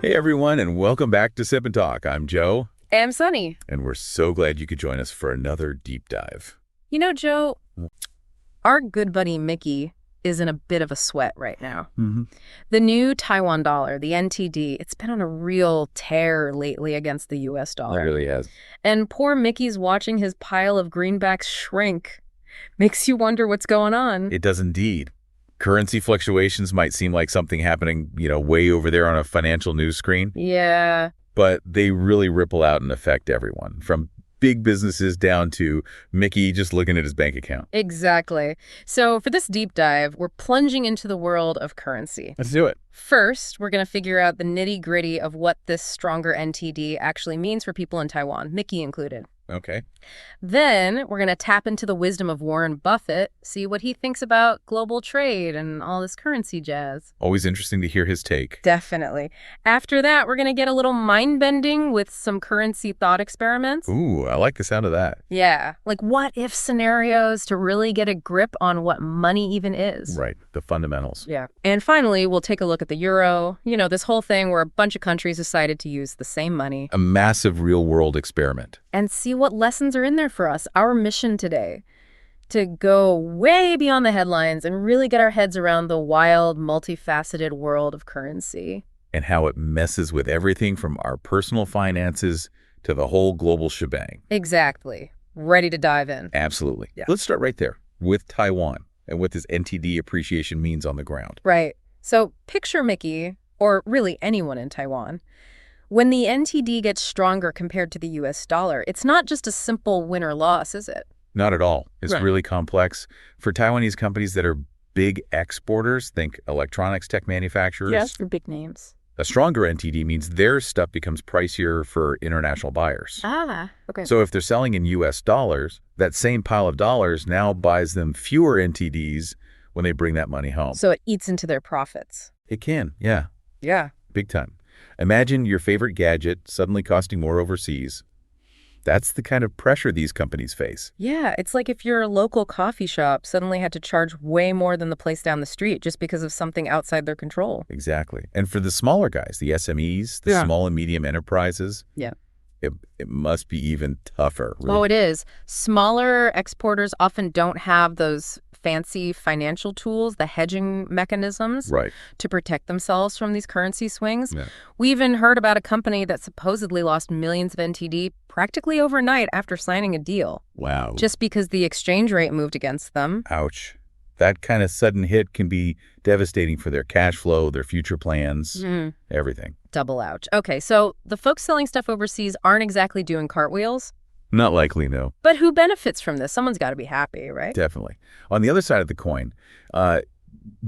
Hey everyone, and welcome back to Sip and Talk. I'm Joe. I'm Sunny. And we're so glad you could join us for another deep dive. You know, Joe, our good buddy Micky is in a bit of a sweat right now. The new Taiwan dollar, the NTD, it's been on a real tear lately against the US dollar. It really has. And poor Micky's watching his pile of greenbacks shrink. Makes you wonder what's going on. It does indeed. Currency fluctuations might seem like something happening, way over there on a financial news screen. Yeah. But they really ripple out and affect everyone, from big businesses down to Micky just looking at his bank account. Exactly. So for this deep dive, we're plunging into the world of currency. Let's do it. First, we're going to figure out the nitty-gritty of what this stronger NTD actually means for people in Taiwan, Micky included. Okay. Then we're going to tap into the wisdom of Warren Buffett, see what he thinks about global trade and all this currency jazz. Always interesting to hear his take. Definitely. After that, we're going to get a little mind-bending with some currency thought experiments. Ooh, I like the sound of that. Yeah, like what-if scenarios to really get a grip on what money even is. Right, the fundamentals. Yeah. And finally, we'll take a look at the euro. You know, this whole thing where a bunch of countries decided to use the same money. A massive real-world experiment. And see what lessons are in there for us. Our mission today, to go way beyond the headlines and really get our heads around the wild, multifaceted world of currency. And how it messes with everything from our personal finances to the whole global shebang. Exactly. Ready to dive in. Absolutely. Yeah. Let's start right there with Taiwan and what this NTD appreciation means on the ground. Right. So picture Micky, or really anyone in Taiwan. When the NTD gets stronger compared to the US dollar, it's not just a simple win or loss, is it? Not at all. It's Right. really complex. For Taiwanese companies that are big exporters, think electronics tech manufacturers. Yes, for big names. A stronger NTD means their stuff becomes pricier for international buyers. Ah, okay. So if they're selling in US dollars, that same pile of dollars now buys them fewer NTDs when they bring that money home. So it eats into their profits. It can, yeah, Yeah. big time. Imagine your favorite gadget suddenly costing more overseas. That's the kind of pressure these companies face. Yeah, it's like if your local coffee shop suddenly had to charge way more than the place down the street just because of something outside their control. Exactly. And for the smaller guys, the SMEs, the Yeah. small and medium enterprises, Yeah. it must be even tougher. Really. Oh, it is. Smaller exporters often don't have those fancy financial tools, the hedging mechanisms, Right. to protect themselves from these currency swings. Yeah. We even heard about a company that supposedly lost millions of NTD practically overnight after signing a deal, Wow. just because the exchange rate moved against them. Ouch. That kind of sudden hit can be devastating for their cash flow, their future plans, everything. Double ouch. Okay, so the folks selling stuff overseas aren't exactly doing cartwheels, Not likely, no. but who benefits from this? Someone's got to be happy, right? Definitely. On the other side of the coin,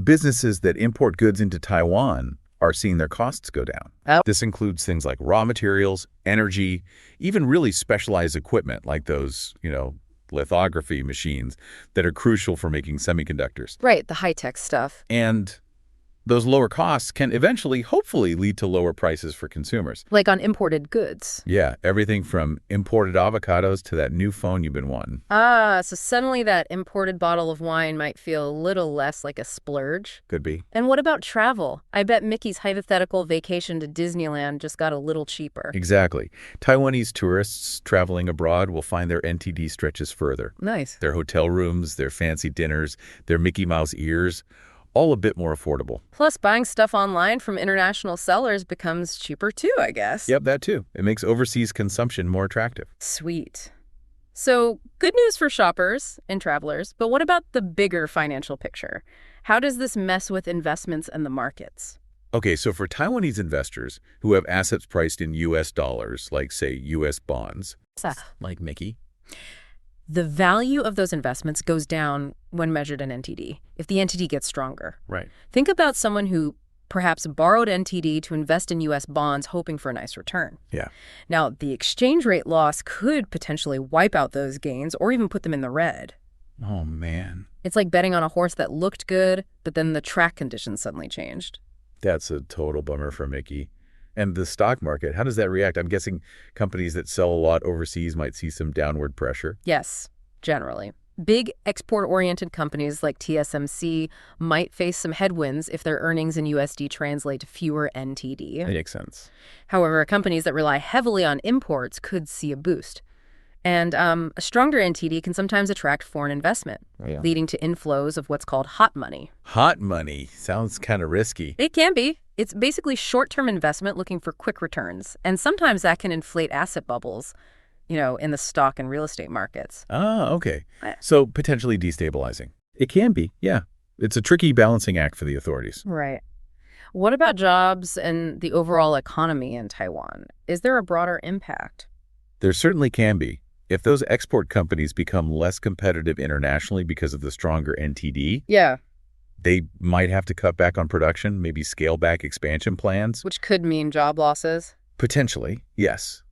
businesses that import goods into Taiwan are seeing their costs go down. Oh. This includes things like raw materials, energy, even really specialized equipment like those, lithography machines that are crucial for making semiconductors. Right, the high-tech stuff. And those lower costs can eventually, hopefully, lead to lower prices for consumers. Like on imported goods. Yeah, everything from imported avocados to that new phone you've been wanting. Ah, so suddenly that imported bottle of wine might feel a little less like a splurge. Could be. And what about travel? I bet Micky's hypothetical vacation to Disneyland just got a little cheaper. Exactly. Taiwanese tourists traveling abroad will find their NTD stretches further. Nice. Their hotel rooms, their fancy dinners, their Mickey Mouse ears, all a bit more affordable. Plus, buying stuff online from international sellers becomes cheaper too, I guess. Yep, that too. It makes overseas consumption more attractive. Sweet. So, good news for shoppers and travelers, but what about the bigger financial picture? How does this mess with investments and the markets? Okay, so for Taiwanese investors who have assets priced in US dollars, like, say, US bonds, like Micky, the value of those investments goes down when measured in NTD, if the NTD gets stronger. Right. Think about someone who perhaps borrowed NTD to invest in U.S. bonds hoping for a nice return. Yeah. Now, the exchange rate loss could potentially wipe out those gains or even put them in the red. Oh, man. It's like betting on a horse that looked good, but then the track conditions suddenly changed. That's a total bummer for Micky. And the stock market, how does that react? I'm guessing companies that sell a lot overseas might see some downward pressure. Yes, generally. Big export-oriented companies like TSMC might face some headwinds if their earnings in USD translate to fewer NTD. That makes sense. However, companies that rely heavily on imports could see a boost. And a stronger NTD can sometimes attract foreign investment, leading to inflows of what's called hot money. Hot money sounds kind of risky. It can be. It's basically short-term investment looking for quick returns. And sometimes that can inflate asset bubbles, in the stock and real estate markets. Ah, okay. So potentially destabilizing. It can be, yeah. It's a tricky balancing act for the authorities. Right. What about jobs and the overall economy in Taiwan? Is there a broader impact? There certainly can be. If those export companies become less competitive internationally because of the stronger NTD, they might have to cut back on production, maybe scale back expansion plans. Which could mean job losses? Potentially, yes.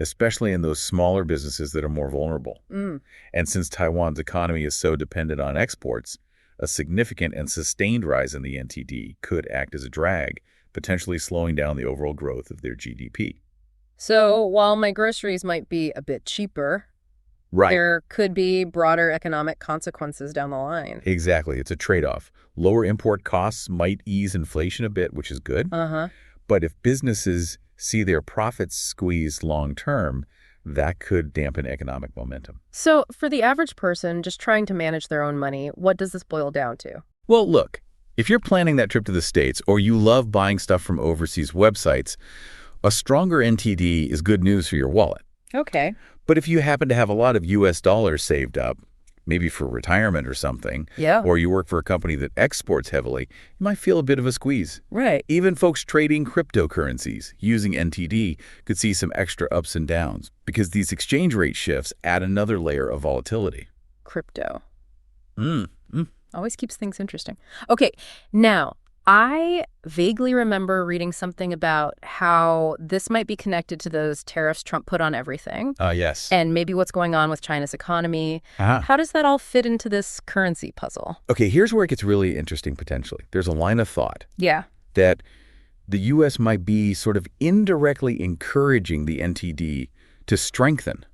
Especially in those smaller businesses that are more vulnerable. And since Taiwan's economy is so dependent on exports, a significant and sustained rise in the NTD could act as a drag, potentially slowing down the overall growth of their GDP. So while my groceries might be a bit cheaper, there could be broader economic consequences down the line. Exactly. It's a trade-off. Lower import costs might ease inflation a bit, which is good. But if businesses see their profits squeezed long-term, that could dampen economic momentum. So for the average person just trying to manage their own money, what does this boil down to? Well, look, if you're planning that trip to the States or you love buying stuff from overseas websites, a stronger NTD is good news for your wallet. Okay. But if you happen to have a lot of US dollars saved up, maybe for retirement or something, or you work for a company that exports heavily, you might feel a bit of a squeeze. Right. Even folks trading cryptocurrencies using NTD could see some extra ups and downs because these exchange rate shifts add another layer of volatility. Crypto. Always keeps things interesting. Okay, now, I vaguely remember reading something about how this might be connected to those tariffs Trump put on everything. Yes. And maybe what's going on with China's economy. How does that all fit into this currency puzzle? Okay, here's where it gets really interesting potentially. There's a line of thought that the U.S. might be sort of indirectly encouraging the NTD to strengthen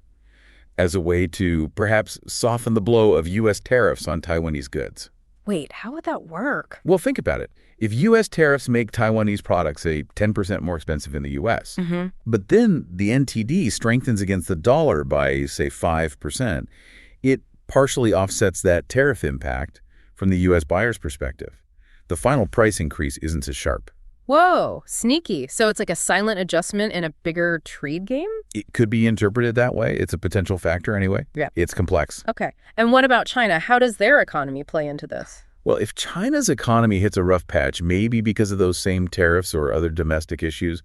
as a way to perhaps soften the blow of U.S. tariffs on Taiwanese goods. Wait, how would that work? Well, think about it. If U.S. tariffs make Taiwanese products, say, 10% more expensive in the U.S., but then the NTD strengthens against the dollar by, say, 5%, it partially offsets that tariff impact from the U.S. buyer's perspective. The final price increase isn't as sharp. Whoa, sneaky. So it's like a silent adjustment in a bigger trade game? It could be interpreted that way. It's a potential factor anyway. Yeah. It's complex. Okay. And what about China? How does their economy play into this? Well, if China's economy hits a rough patch, maybe because of those same tariffs or other domestic issues,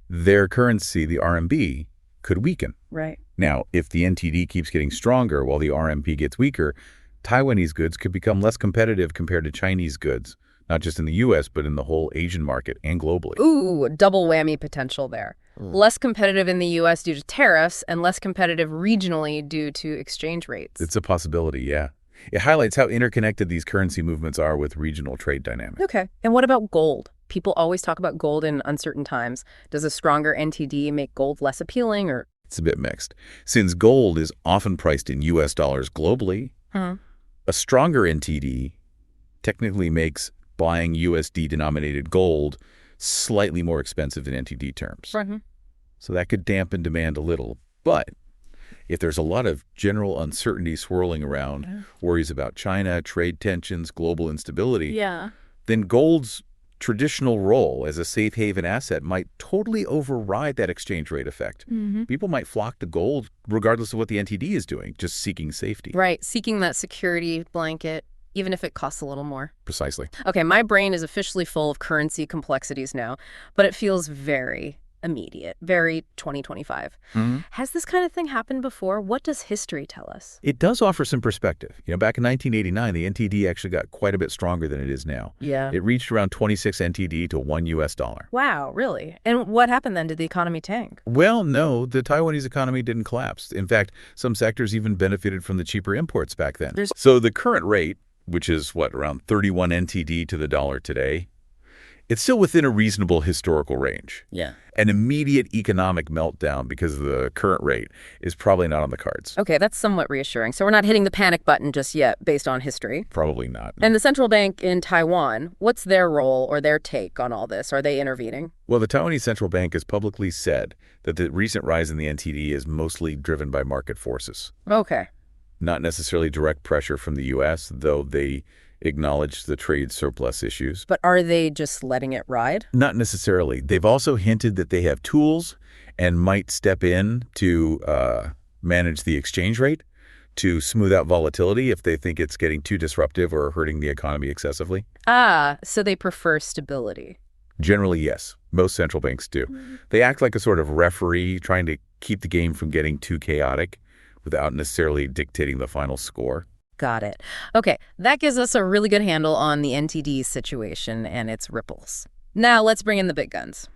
their currency, the RMB, could weaken. Right. Now, if the NTD keeps getting stronger while the RMB gets weaker, Taiwanese goods could become less competitive compared to Chinese goods, not just in the U.S., but in the whole Asian market and globally. Ooh, double whammy potential there. Less competitive in the U.S. due to tariffs and less competitive regionally due to exchange rates. It's a possibility, yeah. It highlights how interconnected these currency movements are with regional trade dynamics. Okay. And what about gold? People always talk about gold in uncertain times. Does a stronger NTD make gold less appealing, or? It's a bit mixed. Since gold is often priced in U.S. dollars globally, a stronger NTD technically makes buying USD-denominated gold slightly more expensive in NTD terms. So that could dampen demand a little. But if there's a lot of general uncertainty swirling around, worries about China, trade tensions, global instability, then gold's traditional role as a safe haven asset might totally override that exchange rate effect. People might flock to gold regardless of what the NTD is doing, just seeking safety. Right, seeking that security blanket, even if it costs a little more. Precisely. Okay, my brain is officially full of currency complexities now, but it feels very immediate, very 2025. Has this kind of thing happened before? What does history tell us? It does offer some perspective. Back in 1989, the NTD actually got quite a bit stronger than it is now. Yeah. It reached around 26 NTD to $1 US. Wow, really? And what happened then? Did the economy tank? Well, no, the Taiwanese economy didn't collapse. In fact, some sectors even benefited from the cheaper imports back then. So the current rate, which is, around 31 NTD to the dollar today, It's still within a reasonable historical range. Yeah. An immediate economic meltdown because of the current rate is probably not on the cards. Okay, that's somewhat reassuring. So we're not hitting the panic button just yet based on history. Probably not. And the central bank in Taiwan, what's their role or their take on all this? Are they intervening? Well, the Taiwanese central bank has publicly said that the recent rise in the NTD is mostly driven by market forces. Okay. Not necessarily direct pressure from the U.S., though they acknowledge the trade surplus issues. But are they just letting it ride? Not necessarily. They've also hinted that they have tools and might step in to manage the exchange rate to smooth out volatility if they think it's getting too disruptive or hurting the economy excessively. Ah, so they prefer stability. Generally, yes. Most central banks do. They act like a sort of referee trying to keep the game from getting too chaotic without necessarily dictating the final score. Got it. Okay, that gives us a really good handle on the NTD situation and its ripples. Now let's bring in the big guns.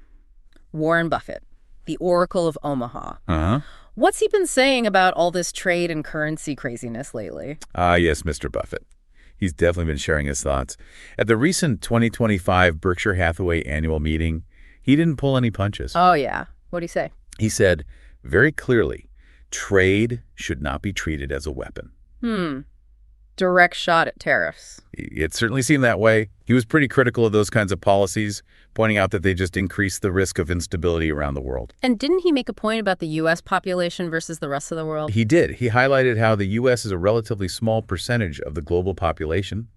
Warren Buffett, the Oracle of Omaha. What's he been saying about all this trade and currency craziness lately? Yes, Mr. Buffett. He's definitely been sharing his thoughts. At the recent 2025 Berkshire Hathaway annual meeting, he didn't pull any punches. Oh, yeah. What'd he say? He said very clearly, trade should not be treated as a weapon. Direct shot at tariffs. It certainly seemed that way. He was pretty critical of those kinds of policies, pointing out that they just increase the risk of instability around the world. And didn't he make a point about the U.S. population versus the rest of the world? He did. He highlighted how the U.S. is a relatively small percentage of the global population,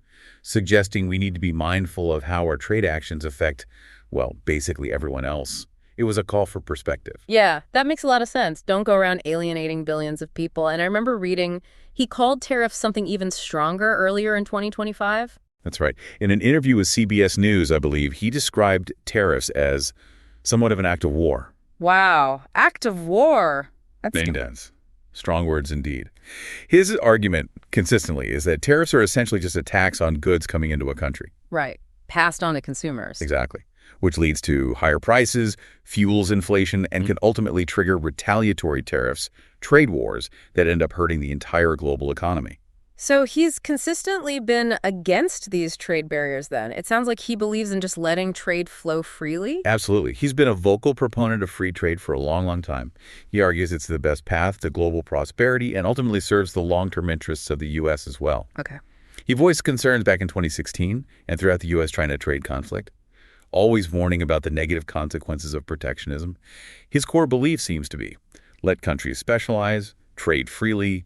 suggesting we need to be mindful of how our trade actions affect, well, basically everyone else. It was a call for perspective. Yeah, that makes a lot of sense. Don't go around alienating billions of people. And I remember reading he called tariffs something even stronger earlier in 2025. That's right. In an interview with CBS News, I believe, he described tariffs as somewhat of an act of war. Wow, act of war. That's strong words indeed. His argument consistently is that tariffs are essentially just a tax on goods coming into a country. Right, passed on to consumers. Exactly. Which leads to higher prices, fuels inflation, and can ultimately trigger retaliatory tariffs, trade wars that end up hurting the entire global economy. So he's consistently been against these trade barriers then. It sounds like he believes in just letting trade flow freely. Absolutely. He's been a vocal proponent of free trade for a long, long time. He argues it's the best path to global prosperity and ultimately serves the long-term interests of the U.S. as well. Okay. He voiced concerns back in 2016 and throughout the U.S.-China trade conflict, always warning about the negative consequences of protectionism. His core belief seems to be, let countries specialize, trade freely.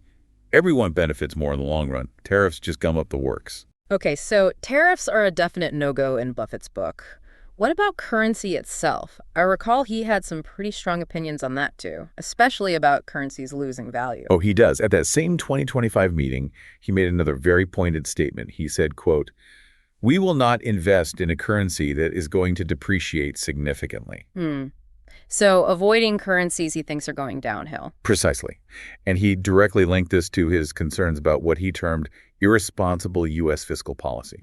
Everyone benefits more in the long run. Tariffs just gum up the works. Okay, so tariffs are a definite no-go in Buffett's book. What about currency itself? I recall he had some pretty strong opinions on that too, especially about currencies losing value. Oh, he does. At that same 2025 meeting, he made another very pointed statement. He said, quote, "We will not invest in a currency that is going to depreciate significantly." So avoiding currencies he thinks are going downhill. Precisely. And he directly linked this to his concerns about what he termed irresponsible U.S. fiscal policy.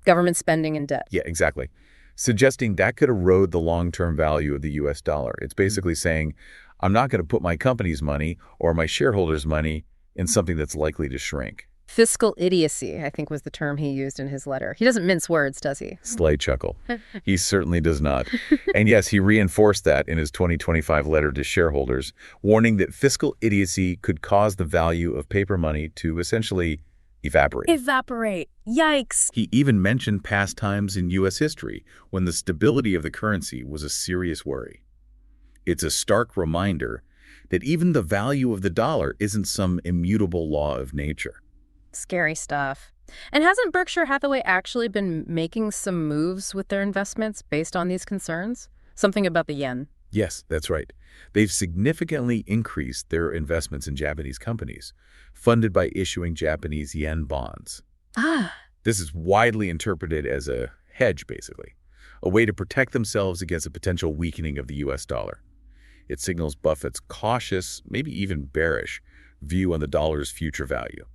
Government spending and debt. Yeah, exactly. Suggesting that could erode the long-term value of the U.S. dollar. It's basically saying, I'm not going to put my company's money or my shareholders' money in something that's likely to shrink. Fiscal idiocy, I think was the term he used in his letter. He doesn't mince words, does he? Slight chuckle. He certainly does not. And yes, he reinforced that in his 2025 letter to shareholders, warning that fiscal idiocy could cause the value of paper money to essentially evaporate. Yikes. He even mentioned past times in U.S. history when the stability of the currency was a serious worry. It's a stark reminder that even the value of the dollar isn't some immutable law of nature. Scary stuff. And hasn't Berkshire Hathaway actually been making some moves with their investments based on these concerns? Something about the yen. Yes, that's right. They've significantly increased their investments in Japanese companies, funded by issuing Japanese yen bonds. This is widely interpreted as a hedge, basically, a way to protect themselves against a potential weakening of the U.S. dollar. It signals Buffett's cautious, maybe even bearish, view on the dollar's future value.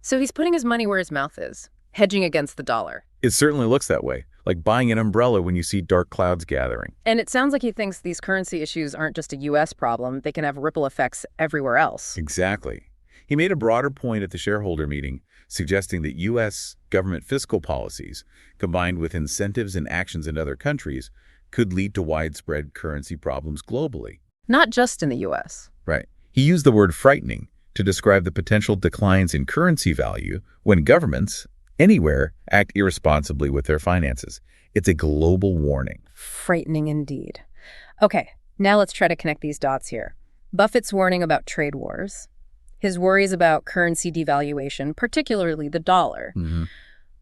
So he's putting his money where his mouth is, hedging against the dollar. It certainly looks that way, like buying an umbrella when you see dark clouds gathering. And it sounds like he thinks these currency issues aren't just a U.S. problem. They can have ripple effects everywhere else. Exactly. He made a broader point at the shareholder meeting, suggesting that U.S. government fiscal policies, combined with incentives and actions in other countries, could lead to widespread currency problems globally. Not just in the U.S. Right. He used the word frightening to describe the potential declines in currency value when governments, anywhere, act irresponsibly with their finances. It's a global warning. Frightening indeed. Okay, now let's try to connect these dots here. Buffett's warning about trade wars, his worries about currency devaluation, particularly the dollar.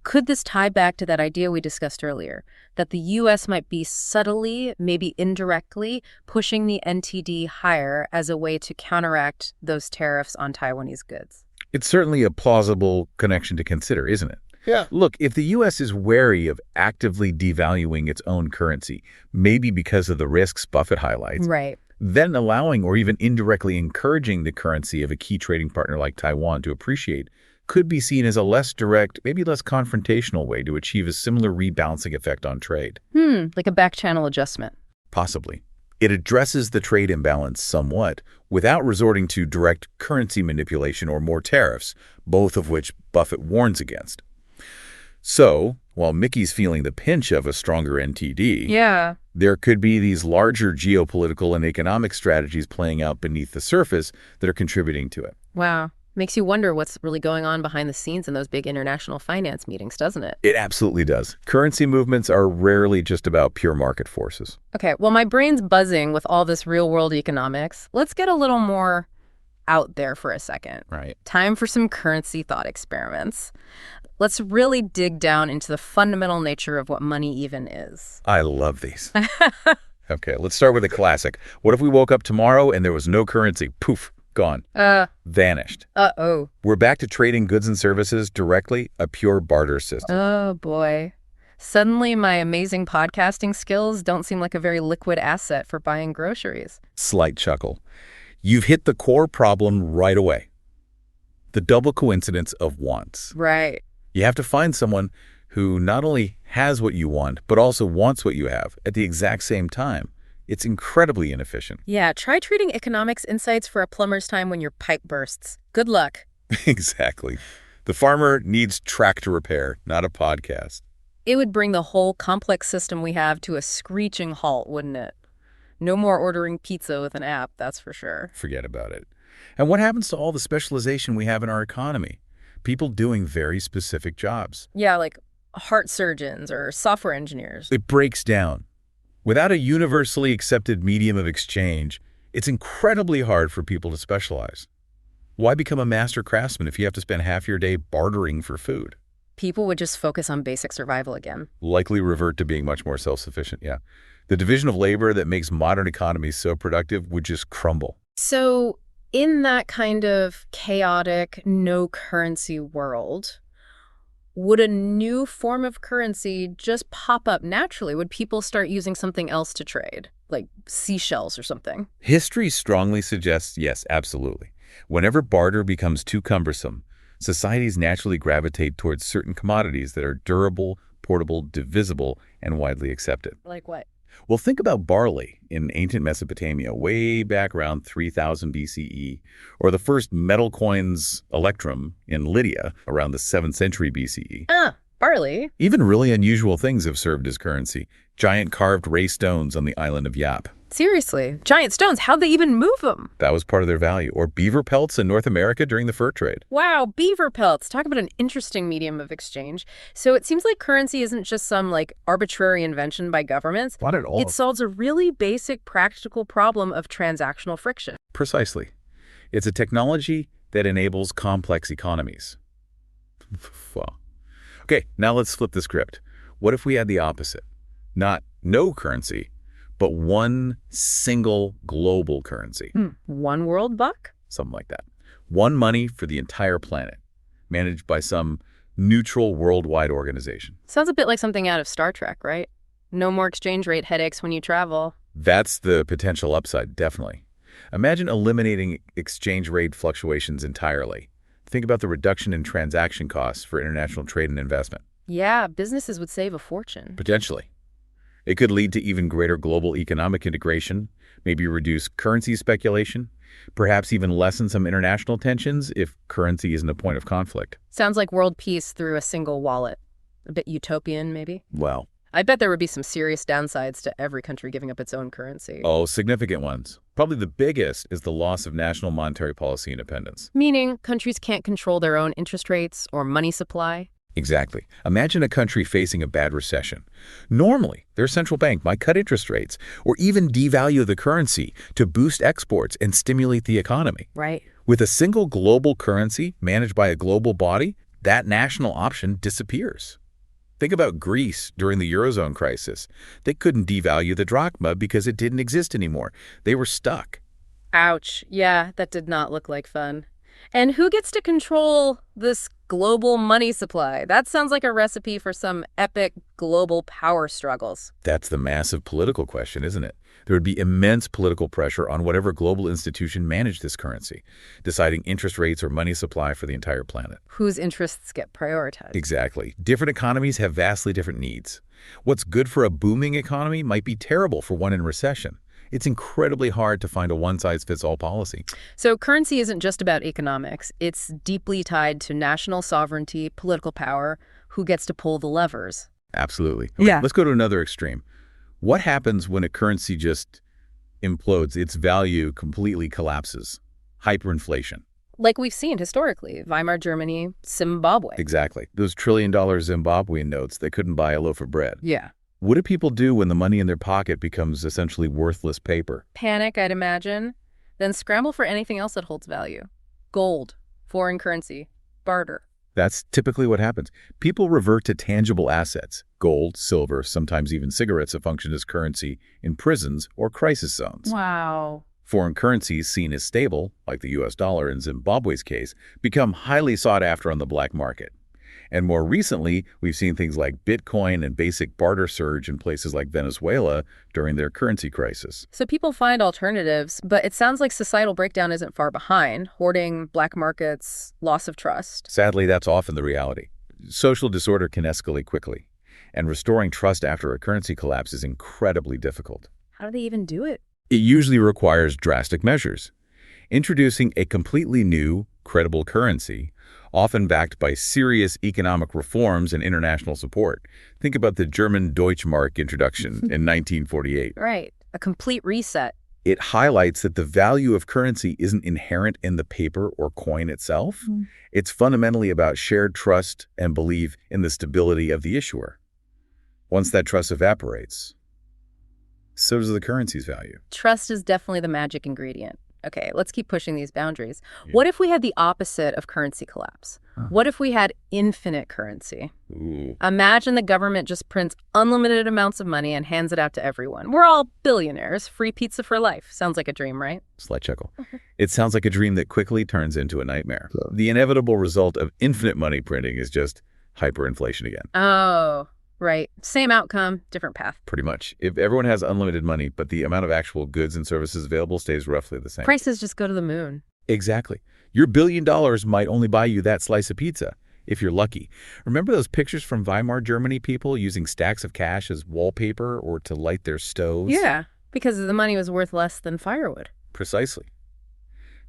Could this tie back to that idea we discussed earlier, that the U.S. might be subtly, maybe indirectly, pushing the NTD higher as a way to counteract those tariffs on Taiwanese goods? It's certainly a plausible connection to consider, isn't it? Yeah. Look, if the U.S. is wary of actively devaluing its own currency, maybe because of the risks Buffett highlights, right, then allowing or even indirectly encouraging the currency of a key trading partner like Taiwan to appreciate could be seen as a less direct, maybe less confrontational way to achieve a similar rebalancing effect on trade. Like a back-channel adjustment. Possibly. It addresses the trade imbalance somewhat without resorting to direct currency manipulation or more tariffs, both of which Buffett warns against. So, while Mickey's feeling the pinch of a stronger NTD, there could be these larger geopolitical and economic strategies playing out beneath the surface that are contributing to it. Wow. Makes you wonder what's really going on behind the scenes in those big international finance meetings, doesn't it? It absolutely does. Currency movements are rarely just about pure market forces. Okay, well, my brain's buzzing with all this real-world economics. Let's get a little more out there for a second. Right. Time for some currency thought experiments. Let's really dig down into the fundamental nature of what money even is. I love these. Okay, let's start with a classic. What if we woke up tomorrow and there was no currency? Poof. Gone. Vanished. Uh-oh. We're back to trading goods and services directly, a pure barter system. Oh, boy. Suddenly, my amazing podcasting skills don't seem like a very liquid asset for buying groceries. Slight chuckle. You've hit the core problem right away. The double coincidence of wants. Right. You have to find someone who not only has what you want, but also wants what you have at the exact same time. It's incredibly inefficient. Yeah, try trading economics insights for a plumber's time when your pipe bursts. Good luck. Exactly. The farmer needs tractor repair, not a podcast. It would bring the whole complex system we have to a screeching halt, wouldn't it? No more ordering pizza with an app, that's for sure. Forget about it. And what happens to all the specialization we have in our economy? People doing very specific jobs. Yeah, like heart surgeons or software engineers. It breaks down. Without a universally accepted medium of exchange, it's incredibly hard for people to specialize. Why become a master craftsman if you have to spend half your day bartering for food? People would just focus on basic survival again. Likely revert to being much more self-sufficient, yeah. The division of labor that makes modern economies so productive would just crumble. So in that kind of chaotic, no-currency world, would a new form of currency just pop up naturally? Would people start using something else to trade, like seashells or something? History strongly suggests yes, absolutely. Whenever barter becomes too cumbersome, societies naturally gravitate towards certain commodities that are durable, portable, divisible, and widely accepted. Like what? Well, think about barley in ancient Mesopotamia, way back around 3000 BCE, or the first metal coins, electrum, in Lydia around the 7th century BCE. Barley? Even really unusual things have served as currency. Giant carved ray stones on the island of Yap. Seriously? Giant stones? How'd they even move them? That was part of their value. Or beaver pelts in North America during the fur trade. Wow, beaver pelts. Talk about an interesting medium of exchange. So it seems like currency isn't just some, like, arbitrary invention by governments. Not at all. It solves a really basic practical problem of transactional friction. Precisely. It's a technology that enables complex economies. Well, okay, now let's flip the script. What if we had the opposite? Not no currency, but one single global currency. One world buck? Something like that. One money for the entire planet, managed by some neutral worldwide organization. Sounds a bit like something out of Star Trek, right? No more exchange rate headaches when you travel. That's the potential upside, definitely. Imagine eliminating exchange rate fluctuations entirely. Think about the reduction in transaction costs for international trade and investment. Yeah, businesses would save a fortune. Potentially. It could lead to even greater global economic integration, maybe reduce currency speculation, perhaps even lessen some international tensions if currency isn't a point of conflict. Sounds like world peace through a single wallet. A bit utopian, maybe? Well, I bet there would be some serious downsides to every country giving up its own currency. oh, significant ones. Probably the biggest is the loss of national monetary policy independence. Meaning countries can't control their own interest rates or money supply? Exactly. Imagine a country facing a bad recession. Normally, their central bank might cut interest rates or even devalue the currency to boost exports and stimulate the economy. Right. With a single global currency managed by a global body, that national option disappears. Think about Greece during the Eurozone crisis. They couldn't devalue the drachma because it didn't exist anymore. They were stuck. Ouch. Yeah, that did not look like fun. And who gets to control this global money supply? That sounds like a recipe for some epic global power struggles. That's the massive political question, isn't it? There would be immense political pressure on whatever global institution managed this currency, deciding interest rates or money supply for the entire planet. Whose interests get prioritized? Exactly. Different economies have vastly different needs. What's good for a booming economy might be terrible for one in recession. It's incredibly hard to find a one-size-fits-all policy. So currency isn't just about economics. It's deeply tied to national sovereignty, political power, who gets to pull the levers. Absolutely. Okay, Yeah. Let's go to another extreme. What happens when a currency just implodes, its value completely collapses? Hyperinflation. Like we've seen historically, Weimar Germany, Zimbabwe. Exactly. Those trillion-dollar Zimbabwean notes that couldn't buy a loaf of bread. Yeah. What do people do when the money in their pocket becomes essentially worthless paper? Panic, I'd imagine. Then scramble for anything else that holds value. Gold, foreign currency, barter. That's typically what happens. People revert to tangible assets, gold, silver, sometimes even cigarettes that function as currency in prisons or crisis zones. Wow. Foreign currencies seen as stable, like the US dollar in Zimbabwe's case, become highly sought after on the black market. And more recently, we've seen things like Bitcoin and basic barter surge in places like Venezuela during their currency crisis. So people find alternatives, but it sounds like societal breakdown isn't far behind. Hoarding, black markets, loss of trust. Sadly, that's often the reality. Social disorder can escalate quickly, and restoring trust after a currency collapse is incredibly difficult. How do they even do it? It usually requires drastic measures. Introducing a completely new, credible currency, often backed by serious economic reforms and international support. Think about the German Deutschmark introduction in 1948. Right. A complete reset. It highlights that the value of currency isn't inherent in the paper or coin itself. It's fundamentally about shared trust and belief in the stability of the issuer. Once that trust evaporates, so does the currency's value. Trust is definitely the magic ingredient. Okay, let's keep pushing these boundaries. Yeah. What if we had the opposite of currency collapse? What if we had infinite currency? Ooh. Imagine the government just prints unlimited amounts of money and hands it out to everyone. We're all billionaires. Free pizza for life. Sounds like a dream, right? Slight chuckle. It sounds like a dream that quickly turns into a nightmare. The inevitable result of infinite money printing is just hyperinflation again. Oh, right. Same outcome, different path. Pretty much. If everyone has unlimited money, but the amount of actual goods and services available stays roughly the same. Prices just go to the moon. Exactly. Your $1 billion might only buy you that slice of pizza, if you're lucky. Remember those pictures from Weimar Germany people using stacks of cash as wallpaper or to light their stoves? Yeah, because the money was worth less than firewood. Precisely.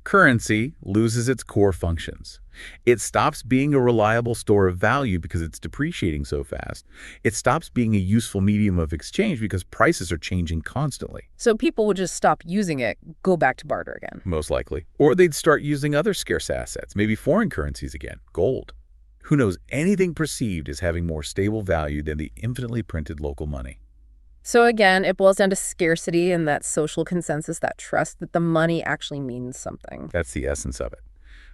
Currency loses its core functions. It stops being a reliable store of value because it's depreciating so fast. It stops being a useful medium of exchange because prices are changing constantly. So people would just stop using it, go back to barter again. Most likely. Or they'd start using other scarce assets, maybe foreign currencies again, gold. Who knows anything perceived as having more stable value than the infinitely printed local money? So again, it boils down to scarcity and that social consensus, that trust that the money actually means something. That's the essence of it.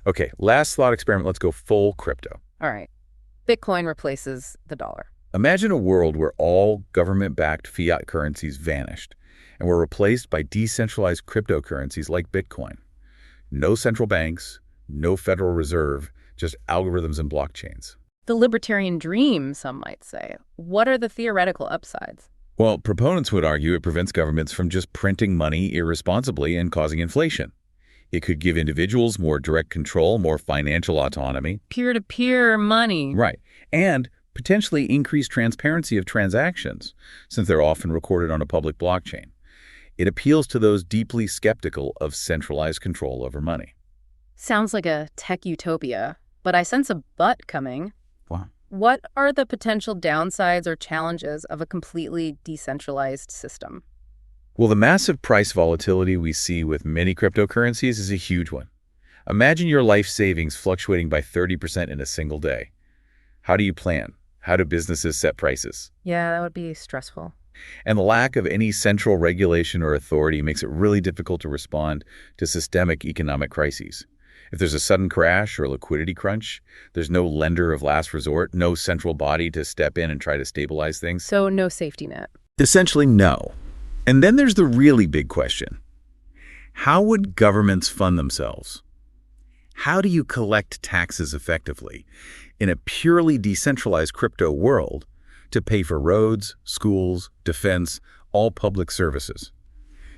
Okay, last thought experiment. Let's go full crypto. All right. Bitcoin replaces the dollar. Imagine a world where all government-backed fiat currencies vanished and were replaced by decentralized cryptocurrencies like Bitcoin. No central banks, no Federal Reserve, just algorithms and blockchains. The libertarian dream, some might say. What are the theoretical upsides? Well, proponents would argue it prevents governments from just printing money irresponsibly and causing inflation. It could give individuals more direct control, more financial autonomy. Peer-to-peer money. Right. And potentially increased transparency of transactions, since they're often recorded on a public blockchain. It appeals to those deeply skeptical of centralized control over money. Sounds like a tech utopia, but I sense a but coming. Wow. What are the potential downsides or challenges of a completely decentralized system? Well, the massive price volatility we see with many cryptocurrencies is a huge one. Imagine your life savings fluctuating by 30% in a single day. How do you plan? How do businesses set prices? Yeah, that would be stressful. And the lack of any central regulation or authority makes it really difficult to respond to systemic economic crises. If there's a sudden crash or liquidity crunch, there's no lender of last resort, no central body to step in and try to stabilize things. So no safety net. Essentially, no. And then there's the really big question. How would governments fund themselves? How do you collect taxes effectively in a purely decentralized crypto world to pay for roads, schools, defense, all public services?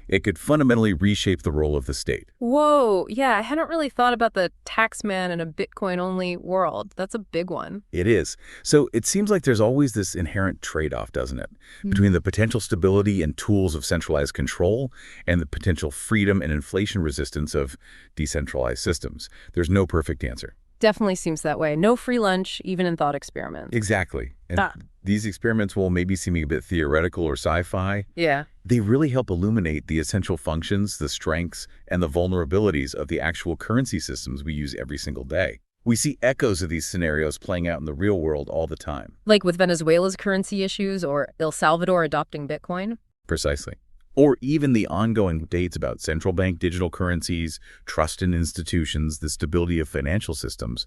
It could fundamentally reshape the role of the state. Whoa, yeah, I hadn't really thought about the tax man in a Bitcoin-only world. That's a big one. It is. So it seems like there's always this inherent trade-off, doesn't it? Between the potential stability and tools of centralized control and the potential freedom and inflation resistance of decentralized systems. There's no perfect answer. Definitely seems that way. No free lunch, even in thought experiments. Exactly. And these experiments, will maybe seeming a bit theoretical or sci-fi, Yeah. they really help illuminate the essential functions, the strengths, and the vulnerabilities of the actual currency systems we use every single day. We see echoes of these scenarios playing out in the real world all the time. Like with Venezuela's currency issues or El Salvador adopting Bitcoin? Precisely. Or even the ongoing debates about central bank digital currencies, trust in institutions, the stability of financial systems.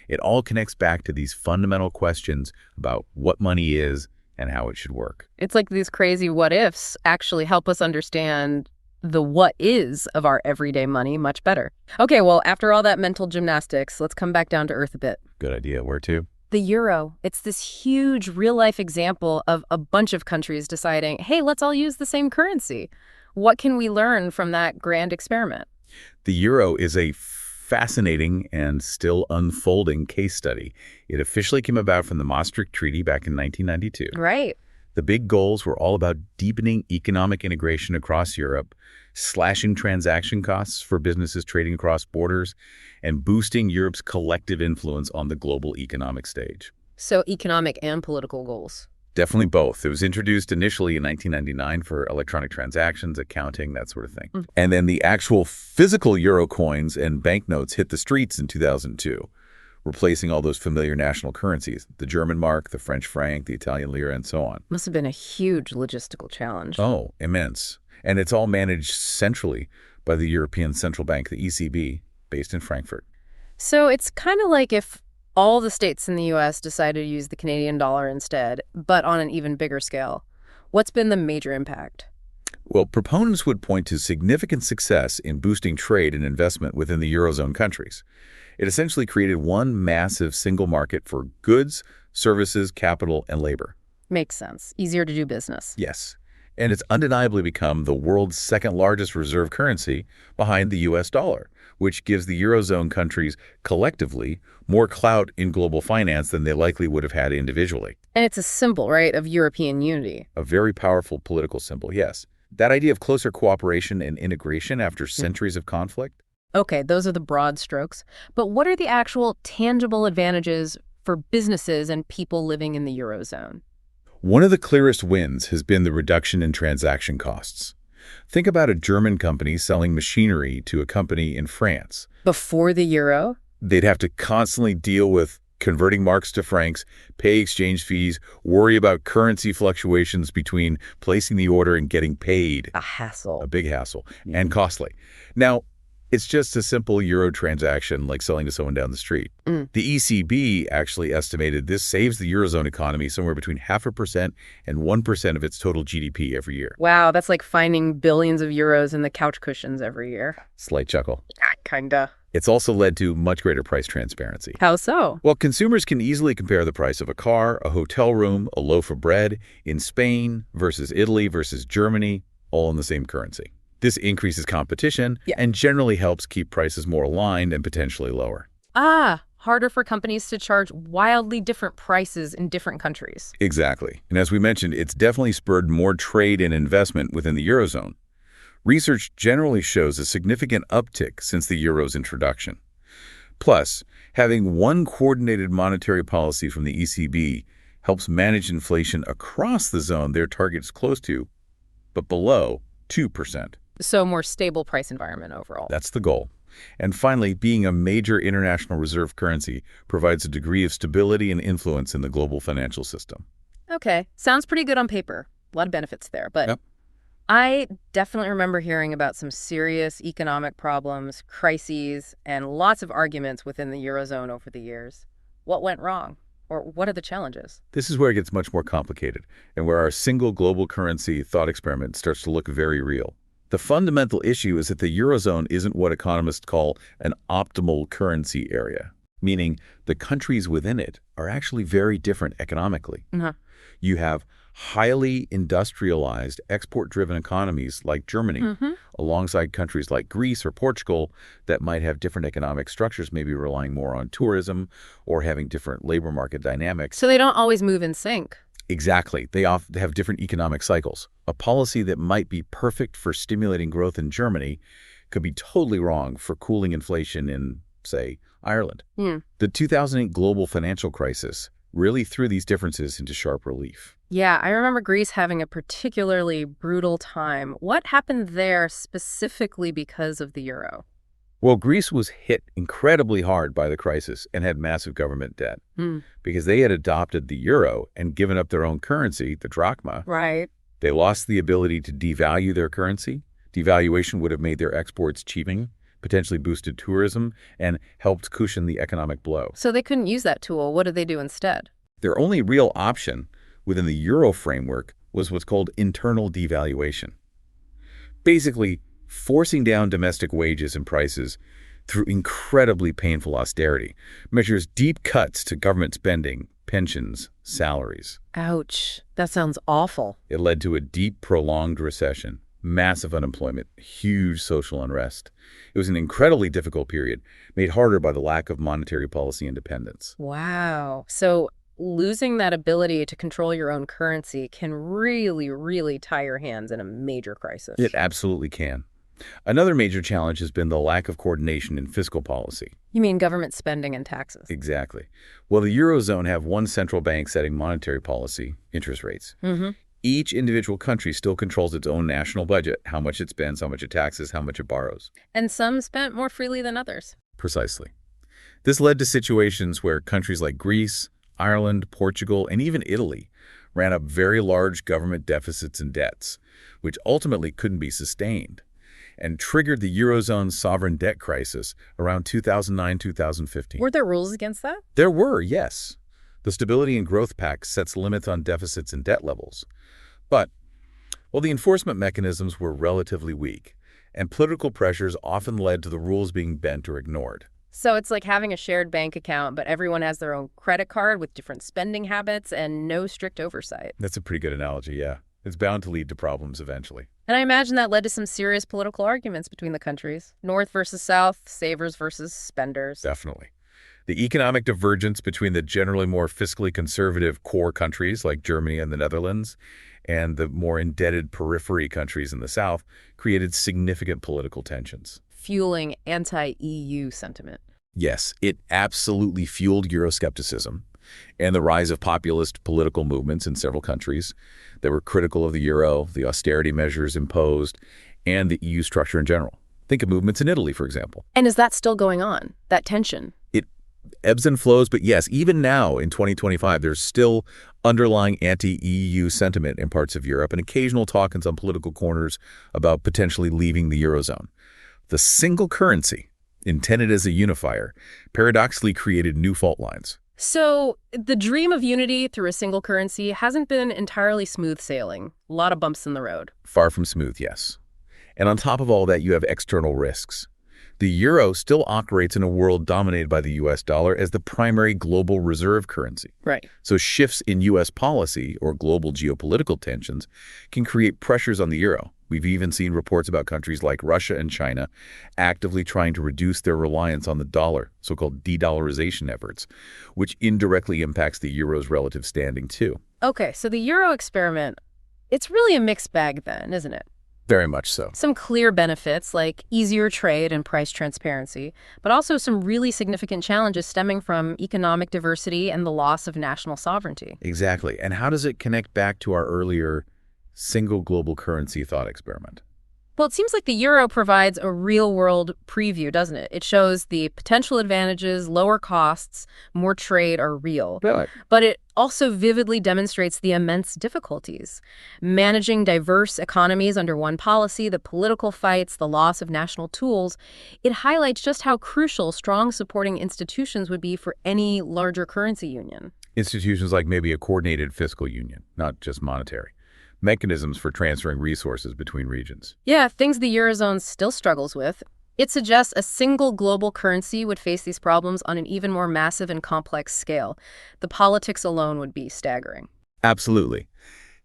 It all connects back to these fundamental questions about what money is and how it should work. It's like these crazy what-ifs actually help us understand the what is of our everyday money much better. Okay, well, after all that mental gymnastics, let's come back down to earth a bit. Good idea. Where to? The euro. It's this huge real-life example of a bunch of countries deciding, hey, let's all use the same currency. What can we learn from that grand experiment? The euro is a fascinating and still unfolding case study. It officially came about from the Maastricht Treaty back in 1992. Right. The big goals were all about deepening economic integration across Europe, slashing transaction costs for businesses trading across borders, and boosting Europe's collective influence on the global economic stage. So economic and political goals. Definitely both. It was introduced initially in 1999 for electronic transactions, accounting, that sort of thing. And then the actual physical euro coins and banknotes hit the streets in 2002, replacing all those familiar national currencies, the German mark, the French franc, the Italian lira, and so on. Must have been a huge logistical challenge. Oh, immense. And it's all managed centrally by the European Central Bank, the ECB, based in Frankfurt. So it's kind of like if all the states in the U.S. decided to use the Canadian dollar instead, but on an even bigger scale. What's been the major impact? Well, proponents would point to significant success in boosting trade and investment within the Eurozone countries. It essentially created one massive single market for goods, services, capital, and labor. Makes sense. Easier to do business. Yes. And it's undeniably become the world's second largest reserve currency behind the U.S. dollar, which gives the Eurozone countries collectively more clout in global finance than they likely would have had individually. And it's a symbol, right, of European unity. A very powerful political symbol, yes. That idea of closer cooperation and integration after centuries of conflict? Okay, those are the broad strokes. But what are the actual tangible advantages for businesses and people living in the Eurozone? One of the clearest wins has been the reduction in transaction costs. Think about a German company selling machinery to a company in France. Before the euro? They'd have to constantly deal with converting marks to francs, pay exchange fees, worry about currency fluctuations between placing the order and getting paid. A hassle. A big hassle, and costly. Now, it's just a simple euro transaction like selling to someone down the street. The ECB actually estimated this saves the Eurozone economy somewhere between 0.5% and 1% of its total GDP every year. Wow, that's like finding billions of euros in the couch cushions every year. Slight chuckle. Kinda. It's also led to much greater price transparency. How so? Well, consumers can easily compare the price of a car, a hotel room, a loaf of bread in Spain versus Italy versus Germany, all in the same currency. This increases competition and generally helps keep prices more aligned and potentially lower. Ah, harder for companies to charge wildly different prices in different countries. Exactly. And as we mentioned, it's definitely spurred more trade and investment within the Eurozone. Research generally shows a significant uptick since the euro's introduction. Plus, having one coordinated monetary policy from the ECB helps manage inflation across the zone their target's close to, but below 2%. So more stable price environment overall. That's the goal. And finally, being a major international reserve currency provides a degree of stability and influence in the global financial system. Okay, sounds pretty good on paper. A lot of benefits there, but Yep. I definitely remember hearing about some serious economic problems, crises, and lots of arguments within the Eurozone over the years. What went wrong? Or what are the challenges? This is where it gets much more complicated and where our single global currency thought experiment starts to look very real. The fundamental issue is that the Eurozone isn't what economists call an optimal currency area, meaning the countries within it are actually very different economically. You have highly industrialized, export-driven economies like Germany, alongside countries like Greece or Portugal that might have different economic structures, maybe relying more on tourism or having different labor market dynamics. So they don't always move in sync. Exactly. They often have different economic cycles. A policy that might be perfect for stimulating growth in Germany could be totally wrong for cooling inflation in, say, Ireland. The 2008 global financial crisis really threw these differences into sharp relief. Yeah, I remember Greece having a particularly brutal time. What happened there specifically because of the euro? Well, Greece was hit incredibly hard by the crisis and had massive government debt because they had adopted the euro and given up their own currency, the drachma. Right. They lost the ability to devalue their currency. Devaluation would have made their exports cheaping, potentially boosted tourism, and helped cushion the economic blow. So they couldn't use that tool. What did they do instead? Their only real option within the euro framework was what's called internal devaluation. Basically, forcing down domestic wages and prices through incredibly painful austerity measures deep cuts to government spending, pensions, salaries. Ouch. That sounds awful. It led to a deep, prolonged recession, massive unemployment, huge social unrest. It was an incredibly difficult period, made harder by the lack of monetary policy independence. Wow. So losing that ability to control your own currency can really, really tie your hands in a major crisis. It absolutely can. Another major challenge has been the lack of coordination in fiscal policy. You mean government spending and taxes? Exactly. Well, the Eurozone have one central bank setting monetary policy, interest rates. Each individual country still controls its own national budget, how much it spends, how much it taxes, how much it borrows. And some spent more freely than others. Precisely. This led to situations where countries like Greece, Ireland, Portugal, and even Italy ran up very large government deficits and debts, which ultimately couldn't be sustained, and triggered the Eurozone's sovereign debt crisis around 2009-2015. Were there rules against that? There were, yes. The Stability and Growth Pact sets limits on deficits and debt levels. But, well, the enforcement mechanisms were relatively weak, and political pressures often led to the rules being bent or ignored. So it's like having a shared bank account, but everyone has their own credit card with different spending habits and no strict oversight. That's a pretty good analogy, yeah. It's bound to lead to problems eventually. And I imagine that led to some serious political arguments between the countries. North versus South, savers versus spenders. Definitely. The economic divergence between the generally more fiscally conservative core countries like Germany and the Netherlands and the more indebted periphery countries in the South created significant political tensions. Fueling anti-EU sentiment. Yes, it absolutely fueled Euroscepticism and the rise of populist political movements in several countries that were critical of the euro, the austerity measures imposed, and the EU structure in general. Think of movements in Italy, for example. And is that still going on, that tension? It ebbs and flows, but yes, even now in 2025, there's still underlying anti-EU sentiment in parts of Europe and occasional talk in some political corners about potentially leaving the Eurozone. The single currency, intended as a unifier, paradoxically created new fault lines. So the dream of unity through a single currency hasn't been entirely smooth sailing. A lot of bumps in the road. Far from smooth, yes. And on top of all that, you have external risks. The euro still operates in a world dominated by the US dollar as the primary global reserve currency. Right. So shifts in US policy or global geopolitical tensions can create pressures on the euro, We've even seen reports about countries like Russia and China actively trying to reduce their reliance on the dollar, so-called de-dollarization efforts, which indirectly impacts the euro's relative standing too. Okay, so the euro experiment, it's really a mixed bag then, isn't it? Very much so. Some clear benefits like easier trade and price transparency, but also some really significant challenges stemming from economic diversity and the loss of national sovereignty. Exactly. And how does it connect back to our earlier single global currency thought experiment? Well, it seems like the euro provides a real-world preview, doesn't it? It shows the potential advantages, lower costs, more trade are real. Right. But it also vividly demonstrates the immense difficulties. Managing diverse economies under one policy, the political fights, the loss of national tools, it highlights just how crucial strong supporting institutions would be for any larger currency union. Institutions like maybe a coordinated fiscal union, not just monetary. Mechanisms for transferring resources between regions. Yeah, things the Eurozone still struggles with. It suggests a single global currency would face these problems on an even more massive and complex scale. The politics alone would be staggering. Absolutely.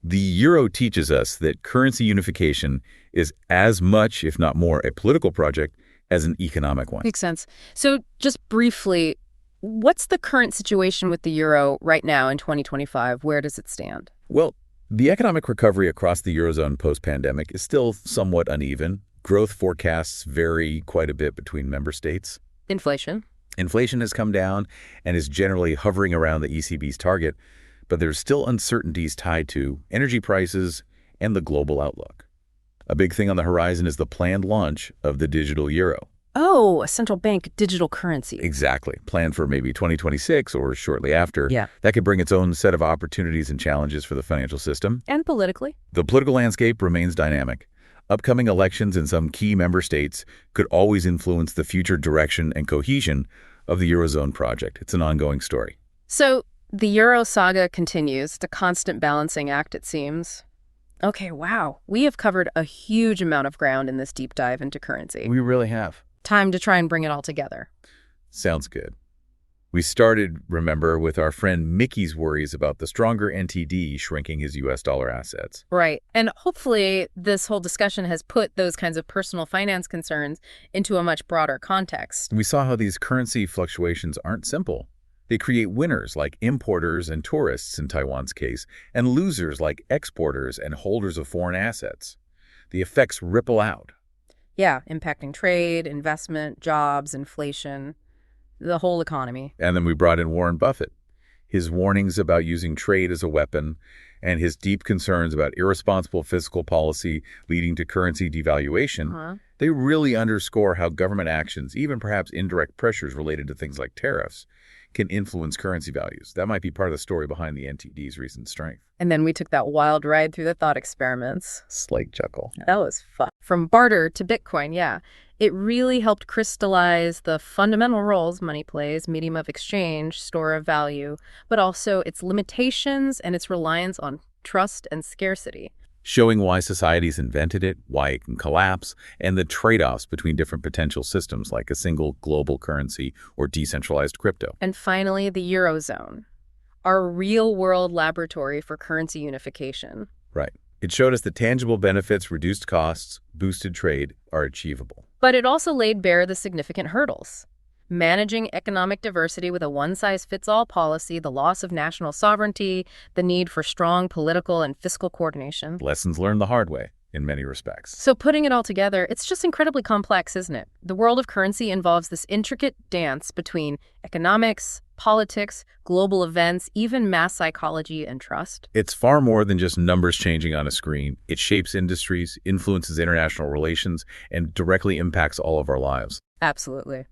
The euro teaches us that currency unification is as much, if not more, a political project as an economic one. Makes sense. So just briefly, what's the current situation with the euro right now in 2025? Where does it stand? Well, the economic recovery across the Eurozone post-pandemic is still somewhat uneven. Growth forecasts vary quite a bit between member states. Inflation has come down and is generally hovering around the ECB's target, but there's still uncertainties tied to energy prices and the global outlook. A big thing on the horizon is the planned launch of the digital euro. Oh, a central bank digital currency. Exactly. Planned for maybe 2026 or shortly after. Yeah. That could bring its own set of opportunities and challenges for the financial system. And politically. The political landscape remains dynamic. Upcoming elections in some key member states could always influence the future direction and cohesion of the Eurozone project. It's an ongoing story. So the Euro saga continues. It's a constant balancing act, it seems. Okay, wow. We have covered a huge amount of ground in this deep dive into currency. We really have. Time to try and bring it all together. Sounds good. We started, remember, with our friend Mickey's worries about the stronger NTD shrinking his US dollar assets. Right. And hopefully this whole discussion has put those kinds of personal finance concerns into a much broader context. We saw how these currency fluctuations aren't simple. They create winners like importers and tourists in Taiwan's case, and losers like exporters and holders of foreign assets. The effects ripple out. Yeah, impacting trade, investment, jobs, inflation, the whole economy. And then we brought in Warren Buffett. His warnings about using trade as a weapon and his deep concerns about irresponsible fiscal policy leading to currency devaluation, they really underscore how government actions, even perhaps indirect pressures related to things like tariffs, can influence currency values. That might be part of the story behind the NTD's recent strength. And then we took that wild ride through the thought experiments. Slight chuckle. That was fun. From barter to Bitcoin, yeah. It really helped crystallize the fundamental roles money plays, medium of exchange, store of value, but also its limitations and its reliance on trust and scarcity. Showing why societies invented it, why it can collapse, and the trade-offs between different potential systems like a single global currency or decentralized crypto. And finally, the Eurozone, our real-world laboratory for currency unification. Right. It showed us that tangible benefits, reduced costs, boosted trade are achievable. But it also laid bare the significant hurdles. Managing economic diversity with a one-size-fits-all policy, the loss of national sovereignty, the need for strong political and fiscal coordination. Lessons learned the hard way in many respects. So putting it all together, it's just incredibly complex, isn't it? The world of currency involves this intricate dance between economics, politics, global events, even mass psychology and trust. It's far more than just numbers changing on a screen. It shapes industries, influences international relations, and directly impacts all of our lives. Absolutely.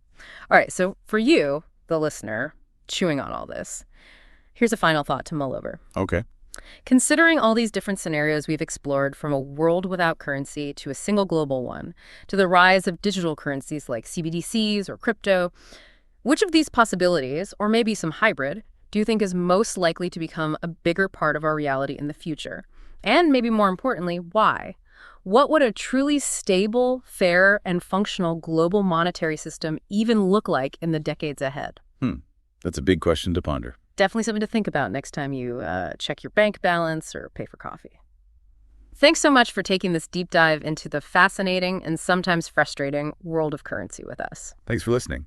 All right, so for you, the listener, chewing on all this, here's a final thought to mull over. Okay. Considering all these different scenarios we've explored, from a world without currency to a single global one, to the rise of digital currencies like CBDCs or crypto, which of these possibilities, or maybe some hybrid, do you think is most likely to become a bigger part of our reality in the future? And maybe more importantly, why? What would a truly stable, fair, and functional global monetary system even look like in the decades ahead? That's a big question to ponder. Definitely something to think about next time you check your bank balance or pay for coffee. Thanks so much for taking this deep dive into the fascinating and sometimes frustrating world of currency with us. Thanks for listening.